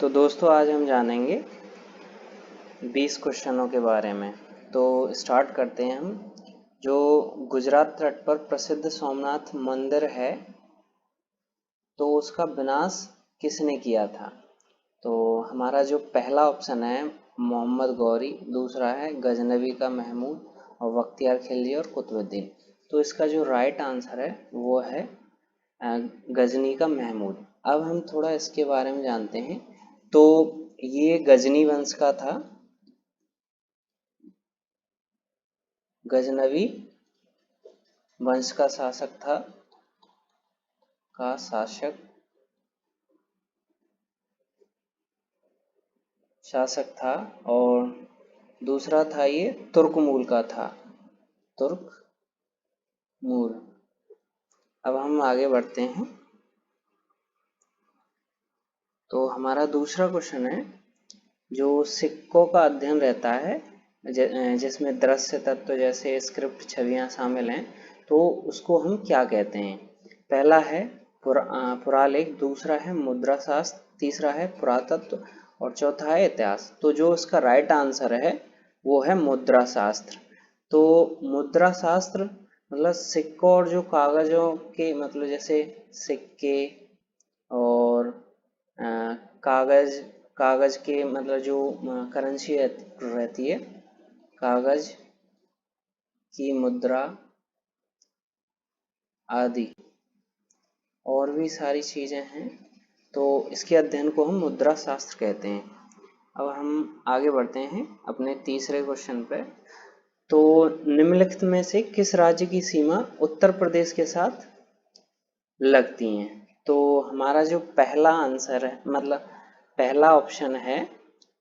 तो दोस्तों आज हम जानेंगे 20 क्वेश्चनों के बारे में। तो स्टार्ट करते हैं हम। जो गुजरात तट पर प्रसिद्ध सोमनाथ मंदिर है तो उसका विनाश किसने किया था? तो हमारा जो पहला ऑप्शन है मोहम्मद गौरी, दूसरा है गजनवी का महमूद और बख्तियार खिलजी और कुतुबुद्दीन। तो इसका जो राइट आंसर है वो है गजनी का महमूद। अब हम थोड़ा इसके बारे में जानते हैं। तो ये गजनी वंश का था, गजनवी वंश का शासक था और दूसरा था ये तुर्क मूल का था, तुर्क मूल। अब हम आगे बढ़ते हैं। तो हमारा दूसरा क्वेश्चन है, जो सिक्कों का अध्ययन रहता है जिसमें दृश्य तत्व जैसे स्क्रिप्ट छवियां शामिल हैं, तो उसको हम क्या कहते हैं? पहला है पुरालेख, दूसरा है मुद्रा शास्त्र, तीसरा है पुरातत्व और चौथा है इतिहास। तो जो इसका राइट आंसर है वो है मुद्रा शास्त्र। तो मुद्रा शास्त्र मतलब सिक्कों और जो कागजों के मतलब जैसे सिक्के और कागज कागज के मतलब जो करेंसी रहती है, कागज की मुद्रा आदि और भी सारी चीजें हैं, तो इसके अध्ययन को हम मुद्रा शास्त्र कहते हैं। अब हम आगे बढ़ते हैं अपने तीसरे क्वेश्चन पे। तो निम्नलिखित में से किस राज्य की सीमा उत्तर प्रदेश के साथ लगती हैं? तो हमारा जो पहला आंसर है मतलब पहला ऑप्शन है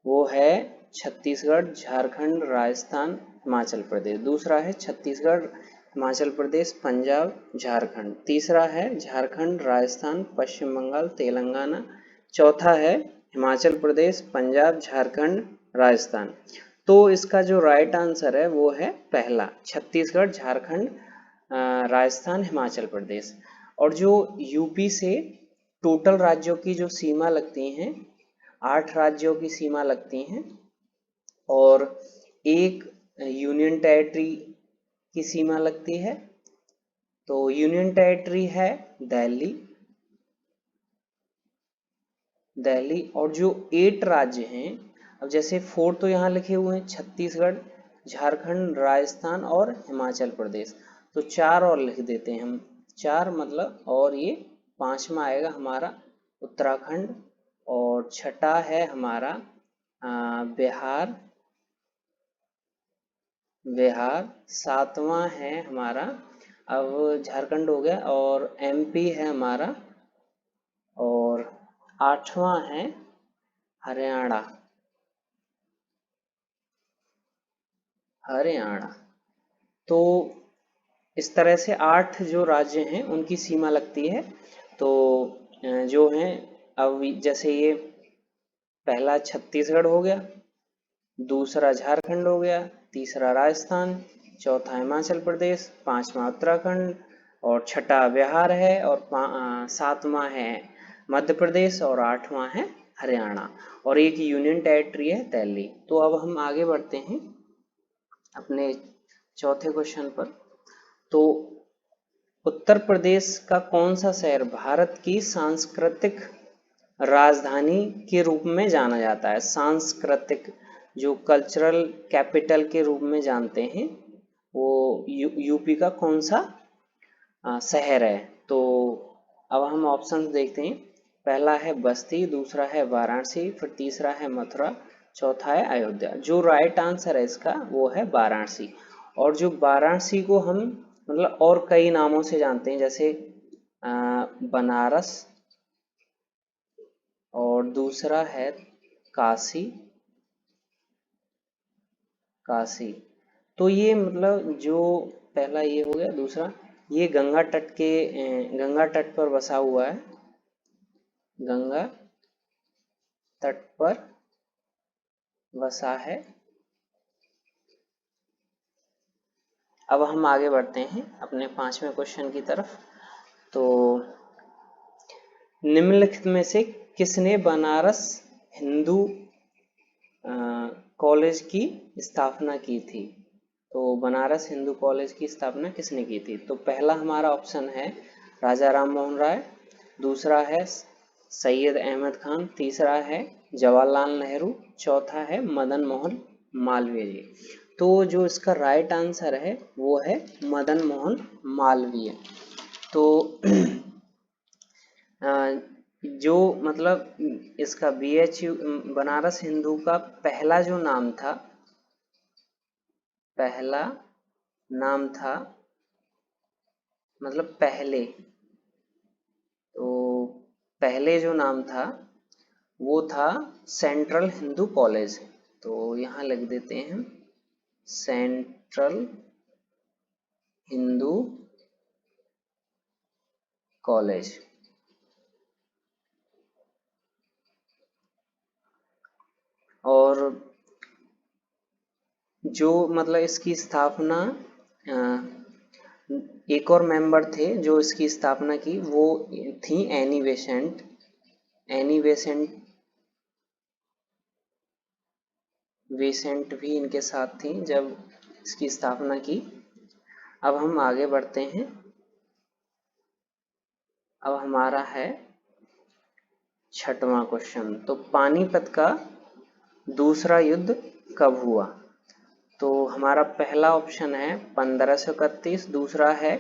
वो है छत्तीसगढ़, झारखंड, राजस्थान, हिमाचल प्रदेश। दूसरा है छत्तीसगढ़, हिमाचल प्रदेश, पंजाब, झारखंड। तीसरा है झारखंड, राजस्थान, पश्चिम बंगाल, तेलंगाना। चौथा है हिमाचल प्रदेश, पंजाब, झारखंड, राजस्थान। तो इसका जो राइट आंसर है वो है पहला, छत्तीसगढ़, झारखंड, राजस्थान, हिमाचल प्रदेश। और जो यूपी से टोटल राज्यों की जो सीमा लगती हैं, 8 राज्यों की सीमा लगती हैं और एक यूनियन टेरिटरी की सीमा लगती है। तो यूनियन टेरिटरी है दिल्ली, और जो 8 राज्य हैं, अब जैसे 4 तो यहाँ लिखे हुए हैं, छत्तीसगढ़, झारखंड, राजस्थान और हिमाचल प्रदेश। तो 4 और लिख देते हैं हम, 4 मतलब, और ये 5वां आएगा हमारा उत्तराखंड और छठा है हमारा बिहार, 7वां है हमारा, अब झारखंड हो गया, और एमपी है हमारा, और 8वां है हरियाणा। तो इस तरह से 8 जो राज्य हैं उनकी सीमा लगती है। तो जो हैं, अब जैसे ये पहला छत्तीसगढ़ हो गया, दूसरा झारखंड हो गया, तीसरा राजस्थान, चौथा हिमाचल प्रदेश, 5वां उत्तराखंड और छठा बिहार है, और 7वां है मध्य प्रदेश और 8वां है हरियाणा, और एक यूनियन टेरिटरी है दिल्ली। तो अब हम आगे बढ़ते हैं अपने चौथे क्वेश्चन पर। तो उत्तर प्रदेश का कौन सा शहर भारत की सांस्कृतिक राजधानी के रूप में जाना जाता है? सांस्कृतिक, जो कल्चरल कैपिटल के रूप में जानते हैं, वो यूपी का कौन सा शहर है? तो अब हम ऑप्शंस देखते हैं। पहला है बस्ती, दूसरा है वाराणसी, फिर तीसरा है मथुरा, चौथा है अयोध्या। जो राइट आंसर है इसका वो है वाराणसी। और जो वाराणसी को हम मतलब और कई नामों से जानते हैं, जैसे बनारस, और दूसरा है काशी। तो ये मतलब जो पहला ये हो गया, दूसरा ये गंगा तट पर बसा हुआ है, गंगा तट पर बसा है। अब हम आगे बढ़ते हैं अपने 5वें क्वेश्चन की तरफ। तो निम्नलिखित में से किसने बनारस हिंदू कॉलेज की स्थापना की थी? तो बनारस हिंदू कॉलेज की स्थापना किसने की थी? तो पहला हमारा ऑप्शन है राजा राम मोहन राय, दूसरा है सैयद अहमद खान, तीसरा है जवाहरलाल नेहरू, चौथा है मदन मोहन मालवीय जी। तो जो इसका राइट आंसर है वो है मदन मोहन मालवीय। तो जो मतलब इसका BHU बनारस हिंदू का पहला जो नाम था, पहला नाम था मतलब पहले, तो पहले जो नाम था वो था सेंट्रल हिंदू कॉलेज। तो यहाँ लिख देते हैं सेंट्रल हिंदू कॉलेज। और जो मतलब इसकी स्थापना एक और मेंबर थे जो इसकी स्थापना की, वो थी एनी बेसेंट। एनी बेसेंट भी इनके साथ थी जब इसकी स्थापना की। अब हम आगे बढ़ते हैं। अब हमारा है छठवां क्वेश्चन। तो पानीपत का दूसरा युद्ध कब हुआ? तो हमारा पहला ऑप्शन है 1531, दूसरा है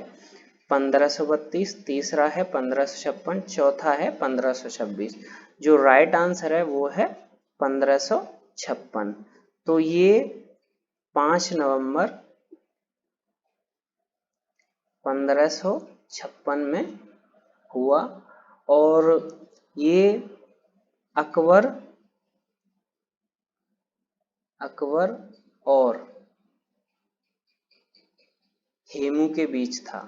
1532, तीसरा है 1556, चौथा है 1526। जो राइट आंसर है वो है 1556। तो ये 5 नवंबर 1556 में हुआ। और ये अकबर और हेमू के बीच था।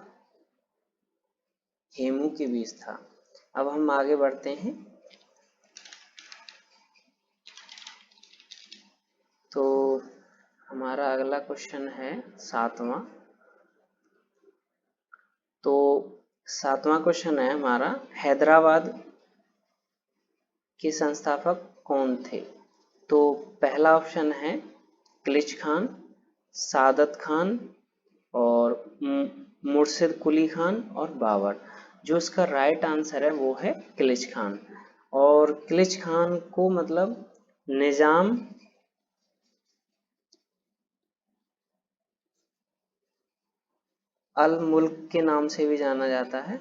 हेमू के बीच था। अब हम आगे बढ़ते हैं। तो हमारा अगला क्वेश्चन है सातवां। तो सातवां क्वेश्चन है हमारा, हैदराबाद के संस्थापक कौन थे? तो पहला ऑप्शन है किलिच खान, सादत खान और मुर्शिद कुली खान और बाबर। जो इसका राइट आंसर है वो है किलिच खान। और किलिच खान को मतलब निजाम अल मुल्क के नाम से भी जाना जाता है।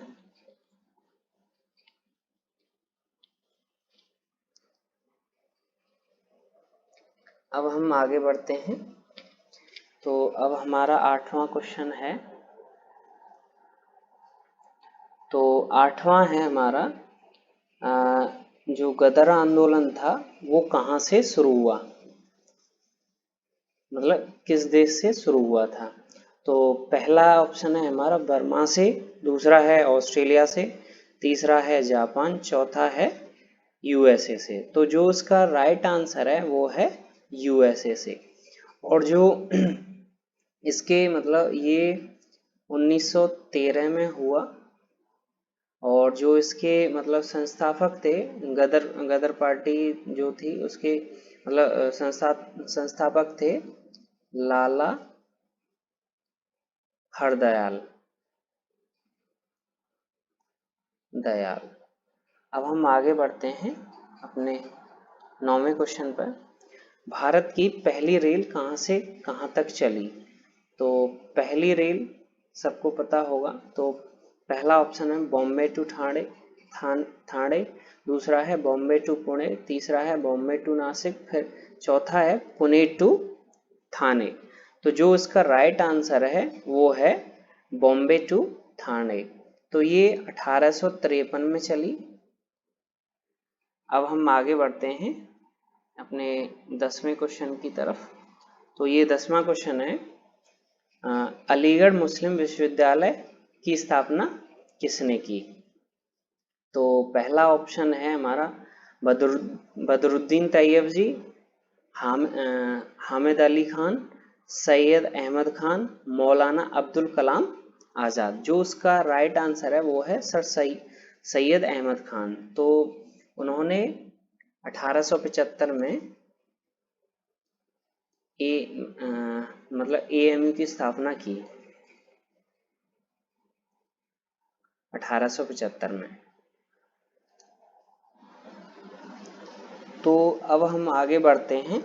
अब हम आगे बढ़ते हैं। तो अब हमारा आठवां क्वेश्चन है। तो आठवां है हमारा, जो गदर आंदोलन था वो कहाँ से शुरू हुआ, मतलब किस देश से शुरू हुआ था? तो पहला ऑप्शन है हमारा बर्मा से, दूसरा है ऑस्ट्रेलिया से, तीसरा है जापान, चौथा है USA से। तो जो उसका राइट आंसर है वो है USA से। और जो इसके मतलब ये 1913 में हुआ। और जो इसके मतलब संस्थापक थे, गदर गदर पार्टी जो थी उसके मतलब संस्थापक थे लाला हरदयाल दयाल। अब हम आगे बढ़ते हैं अपने 9वें क्वेश्चन पर। भारत की पहली रेल कहाँ से कहाँ तक चली? तो पहली रेल सबको पता होगा। तो पहला ऑप्शन है बॉम्बे टू ठाणे, दूसरा है बॉम्बे टू पुणे, तीसरा है बॉम्बे टू नासिक, फिर चौथा है पुणे टू थाने। तो जो इसका राइट आंसर है वो है बॉम्बे टू थाने। तो ये 1853 में चली। अब हम आगे बढ़ते हैं अपने 10वें क्वेश्चन की तरफ। तो ये 10वां क्वेश्चन है, अलीगढ़ मुस्लिम विश्वविद्यालय की स्थापना किसने की? तो पहला ऑप्शन है हमारा बदरुद्दीन तैयब जी, हामिद अली खान, सैयद अहमद खान, मौलाना अब्दुल कलाम आज़ाद। जो उसका राइट आंसर है वो है सर सैयद अहमद खान। तो उन्होंने 1875 में मतलब एएमयू की स्थापना की 1875 में। तो अब हम आगे बढ़ते हैं।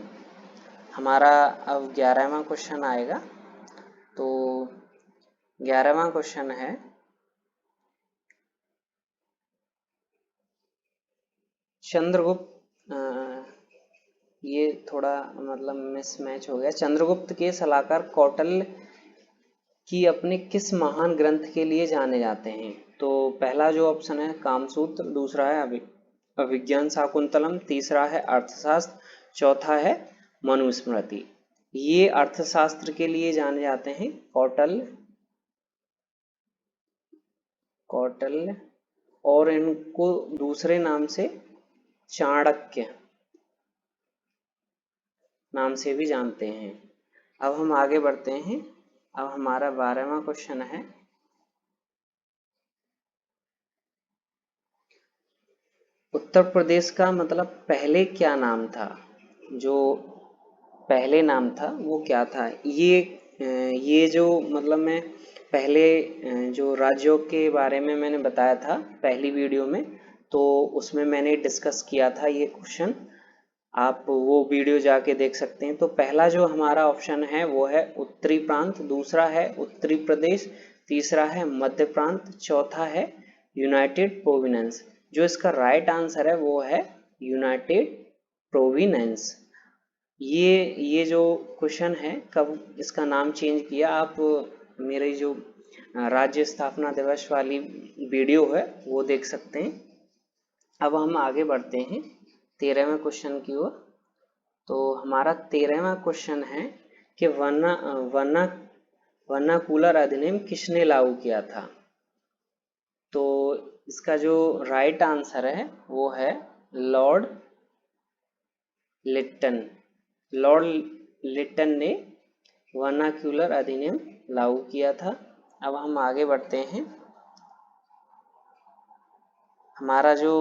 हमारा अब 11वां क्वेश्चन आएगा। तो 11वां क्वेश्चन है, चंद्रगुप्त ये थोड़ा मतलब मिसमैच हो गया। चंद्रगुप्त के सलाहकार कौटिल्य की अपने किस महान ग्रंथ के लिए जाने जाते हैं? तो पहला जो ऑप्शन है कामसूत्र, दूसरा है अभिज्ञान शाकुंतलम, तीसरा है अर्थशास्त्र, चौथा है मनुस्मृति। ये अर्थशास्त्र के लिए जाने जाते हैं कौटिल्य, और इनको दूसरे नाम से चाणक्य नाम से भी जानते हैं। अब हम आगे बढ़ते हैं। अब हमारा 12वां क्वेश्चन है, उत्तर प्रदेश का मतलब पहले क्या नाम था? जो पहले नाम था वो क्या था? ये जो मतलब मैं पहले जो राज्यों के बारे में मैंने बताया था पहली वीडियो में, तो उसमें मैंने डिस्कस किया था ये क्वेश्चन। आप वो वीडियो जाके देख सकते हैं। तो पहला जो हमारा ऑप्शन है वो है उत्तरी प्रांत, दूसरा है उत्तरी प्रदेश, तीसरा है मध्य प्रांत, चौथा है यूनाइटेड प्रोविनेंस। जो इसका राइट आंसर है वो है यूनाइटेड प्रोविनेंस। ये जो क्वेश्चन है, कब इसका नाम चेंज किया, आप मेरे जो राज्य स्थापना दिवस वाली वीडियो है वो देख सकते हैं। अब हम आगे बढ़ते हैं 13वें क्वेश्चन की ओर। तो हमारा 13वां क्वेश्चन है कि वर्नाकुलर अधिनियम किसने लागू किया था? तो इसका जो राइट आंसर है वो है लॉर्ड लिट्टन। लॉर्ड लिट्टन ने वर्नाक्यूलर अधिनियम लागू किया था। अब हम आगे बढ़ते हैं। हमारा जो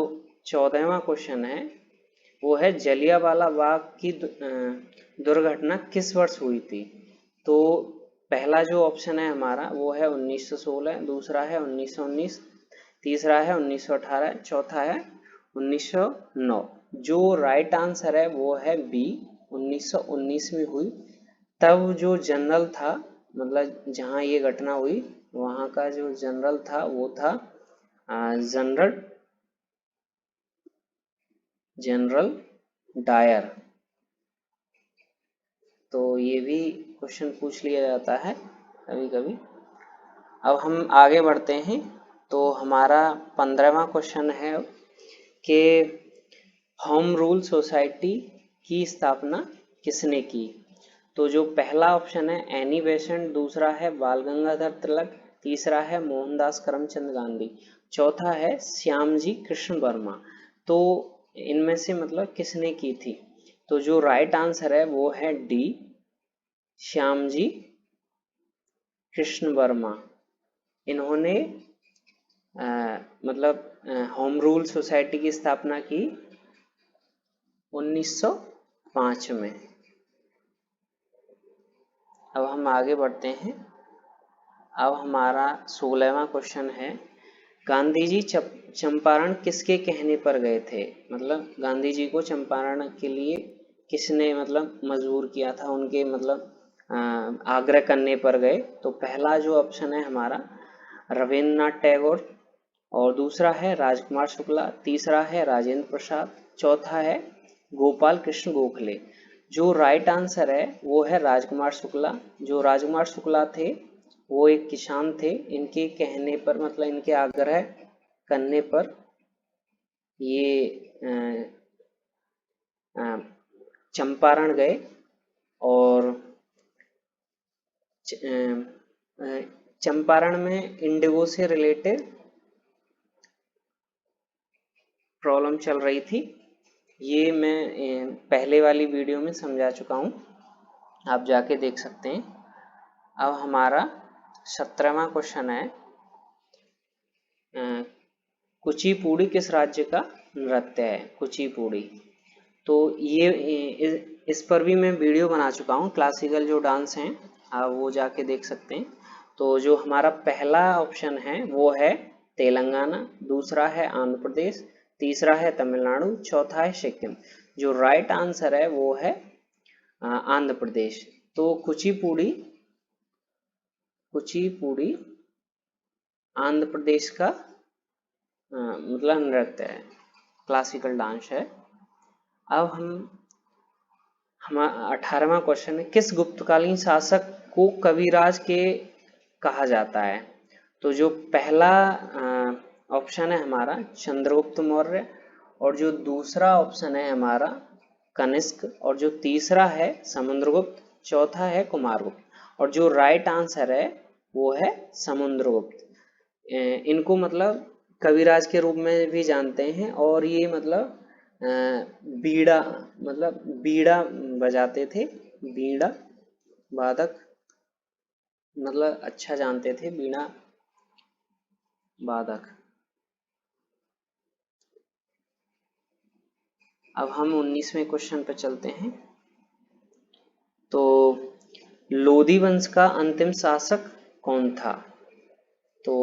14वां क्वेश्चन है वो है जलियांवाला बाग की दुर्घटना किस वर्ष हुई थी? तो पहला जो ऑप्शन है हमारा वो है 1916, दूसरा है 1919, तीसरा है 1918, चौथा है 1909। जो राइट आंसर है वो है बी, 1919 में हुई। तब जो जनरल था, मतलब जहां ये घटना हुई वहां का जो जनरल था वो था जनरल डायर। तो ये भी क्वेश्चन पूछ लिया जाता है कभी कभी। अब हम आगे बढ़ते हैं। तो हमारा 15वां क्वेश्चन है कि होम रूल सोसाइटी की स्थापना किसने की? तो जो पहला ऑप्शन है एनी बेसेंट, दूसरा है बाल गंगाधर तिलक, तीसरा है मोहनदास करमचंद गांधी, चौथा है श्यामजी कृष्ण वर्मा। तो इनमें से मतलब किसने की थी? तो जो राइट आंसर है वो है डी, श्यामजी कृष्ण वर्मा। इन्होंने मतलब होम रूल सोसाइटी की स्थापना की 1905 में। अब हम आगे बढ़ते हैं। अब हमारा 16वां क्वेश्चन है, गांधी जी चंपारण किसके कहने पर गए थे? मतलब गांधी जी को चंपारण के लिए किसने मतलब मजबूर किया था, उनके मतलब आग्रह करने पर गए? तो पहला जो ऑप्शन है हमारा रविन्द्रनाथ टैगोर, और दूसरा है राजकुमार शुक्ला, तीसरा है राजेंद्र प्रसाद, चौथा है गोपाल कृष्ण गोखले। जो राइट आंसर है वो है राजकुमार शुक्ला। जो राजकुमार शुक्ला थे वो एक किसान थे। इनके कहने पर मतलब इनके आग्रह करने पर ये चंपारण गए और चंपारण में इंडिगो से रिलेटेड प्रॉब्लम चल रही थी। ये मैं पहले वाली वीडियो में समझा चुका हूँ, आप जाके देख सकते हैं। अब हमारा 17वां क्वेश्चन है, कुचिपुड़ी किस राज्य का नृत्य है? कुचिपुड़ी तो ये इस पर भी मैं वीडियो बना चुका हूँ, क्लासिकल जो डांस हैं आप वो जाके देख सकते हैं। तो जो हमारा पहला ऑप्शन है वो है तेलंगाना, दूसरा है आंध्र प्रदेश, तीसरा है तमिलनाडु, चौथा है सिक्किम। जो राइट आंसर है वो है आंध्र प्रदेश। तो कुचिपुड़ी, कुचिपुड़ी आंध्र प्रदेश का मतलब नृत्य है, क्लासिकल डांस है। अब हम 18वां क्वेश्चन है, किस गुप्तकालीन शासक को कविराज के कहा जाता है? तो जो पहला ऑप्शन है हमारा चंद्रगुप्त मौर्य, और जो दूसरा ऑप्शन है हमारा कनिष्क, और जो तीसरा है समुद्रगुप्त, चौथा है कुमारगुप्त, और जो राइट आंसर है वो है समुद्रगुप्त। इनको मतलब कविराज के रूप में भी जानते हैं, और ये मतलब बीड़ा, मतलब बीड़ा बजाते थे, बीड़ा वादक, मतलब अच्छा जानते थे बीड़ा वादक। अब हम 19वें क्वेश्चन पर चलते हैं। तो लोधी वंश का अंतिम शासक कौन था? तो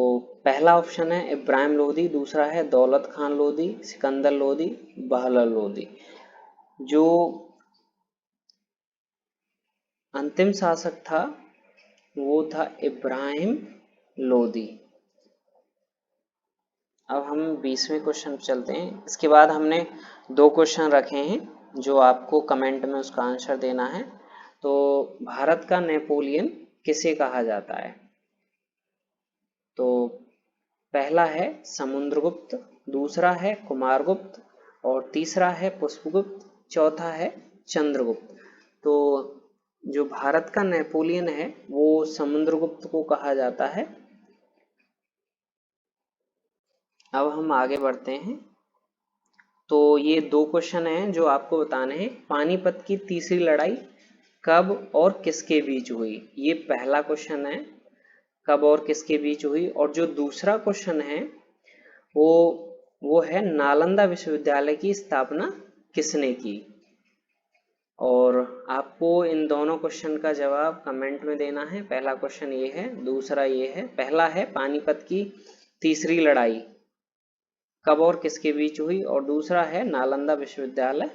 पहला ऑप्शन है इब्राहिम लोधी, दूसरा है दौलत खान लोधी, सिकंदर लोधी, बहलोल लोधी। जो अंतिम शासक था वो था इब्राहिम लोधी। अब हम 20वें क्वेश्चन पर चलते हैं। इसके बाद हमने 2 क्वेश्चन रखे हैं जो आपको कमेंट में उसका आंसर देना है। तो भारत का नेपोलियन किसे कहा जाता है? तो पहला है समुद्रगुप्त, दूसरा है कुमारगुप्त, और तीसरा है पुष्पगुप्त, चौथा है चंद्रगुप्त। तो जो भारत का नेपोलियन है वो समुद्रगुप्त को कहा जाता है। अब हम आगे बढ़ते हैं। तो ये 2 क्वेश्चन हैं जो आपको बताने हैं। पानीपत की तीसरी लड़ाई कब और किसके बीच हुई? ये पहला क्वेश्चन है, कब और किसके बीच हुई। और जो दूसरा क्वेश्चन है वो वो है नालंदा विश्वविद्यालय की स्थापना किसने की? और आपको इन दोनों क्वेश्चन का जवाब कमेंट में देना है। पहला क्वेश्चन ये है, दूसरा ये है। पहला है पानीपत की तीसरी लड़ाई कब और किसके बीच हुई, और दूसरा है नालंदा विश्वविद्यालय